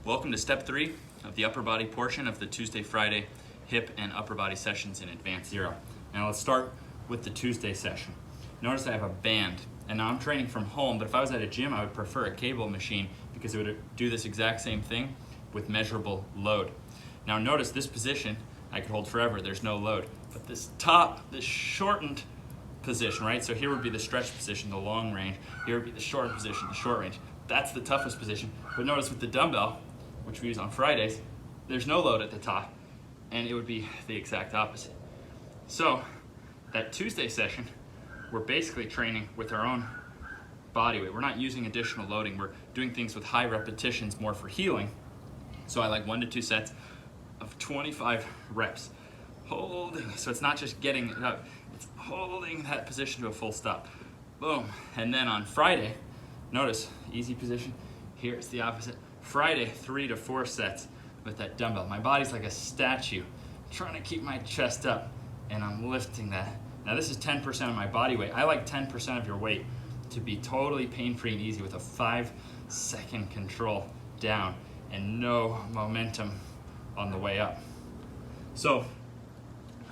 Welcome to step 3 of the upper body portion of the Tuesday, Friday hip and upper body sessions in Advanced Zero. Now let's start with the Tuesday session. Notice I have a band, and now I'm training from home, but if I was at a gym, I would prefer a cable machine because it would do this exact same thing with measurable load. Now notice this position, I could hold forever, there's no load. But this shortened position, right? So here would be the stretch position, the long range. Here would be the short position, the short range. That's the toughest position. But notice with the dumbbell, which we use on Fridays, there's no load at the top, and it would be the exact opposite. So that Tuesday session, we're basically training with our own body weight. We're not using additional loading. We're doing things with high repetitions, more for healing. So I like 1 to 2 sets of 25 reps. Holding, so it's not just getting it up, it's holding that position to a full stop. Boom. And then on Friday, notice, easy position. Here it's the opposite. Friday, 3 to 4 sets with that dumbbell. My body's like a statue, trying to keep my chest up, and I'm lifting that. Now this is 10% of my body weight. I like 10% of your weight to be totally pain-free and easy with a 5-second control down and no momentum on the way up. So,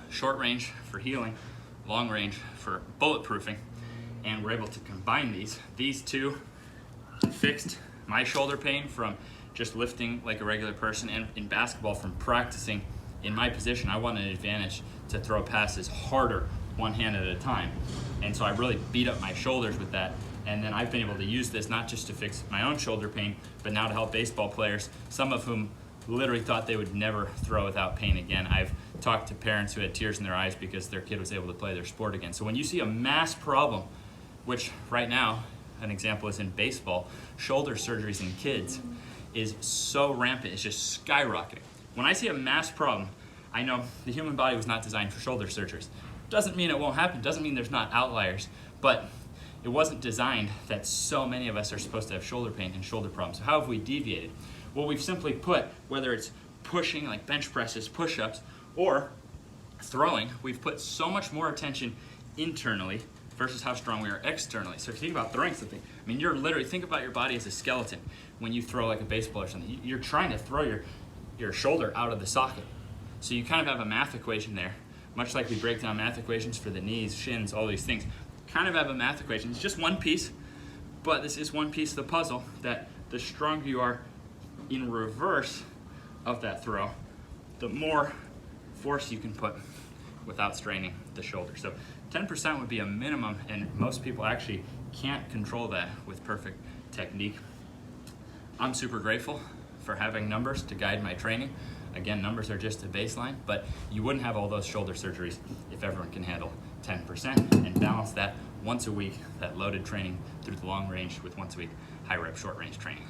short range for healing, long range for bulletproofing, and we're able to combine these two fixed my shoulder pain from just lifting like a regular person, and in basketball from practicing in my position. I want an advantage to throw passes harder, one hand at a time, and so I really beat up my shoulders with that. And then I've been able to use this not just to fix my own shoulder pain, but now to help baseball players, some of whom literally thought they would never throw without pain again. I've talked to parents who had tears in their eyes because their kid was able to play their sport again. So when you see a mass problem, which right now, an example is in baseball, shoulder surgeries in kids is so rampant, it's just skyrocketing. When I see a mass problem, I know the human body was not designed for shoulder surgeries. Doesn't mean it won't happen, doesn't mean there's not outliers, but it wasn't designed that so many of us are supposed to have shoulder pain and shoulder problems. So how have we deviated? Well, we've simply put, whether it's pushing like bench presses, push-ups, or throwing, we've put so much more attention internally versus how strong we are externally. So if you think about throwing something, I mean, you're literally, think about your body as a skeleton. When you throw like a baseball or something, you're trying to throw your shoulder out of the socket. So you kind of have a math equation there, much like we break down math equations for the knees, shins, all these things. Kind of have a math equation. It's just one piece, but this is one piece of the puzzle that the stronger you are in reverse of that throw, the more force you can put without straining the shoulder. So 10% would be a minimum, and most people actually can't control that with perfect technique. I'm super grateful for having numbers to guide my training. Again, numbers are just a baseline, but you wouldn't have all those shoulder surgeries if everyone can handle 10% and balance that once a week, that loaded training through the long range with once a week high rep short range training.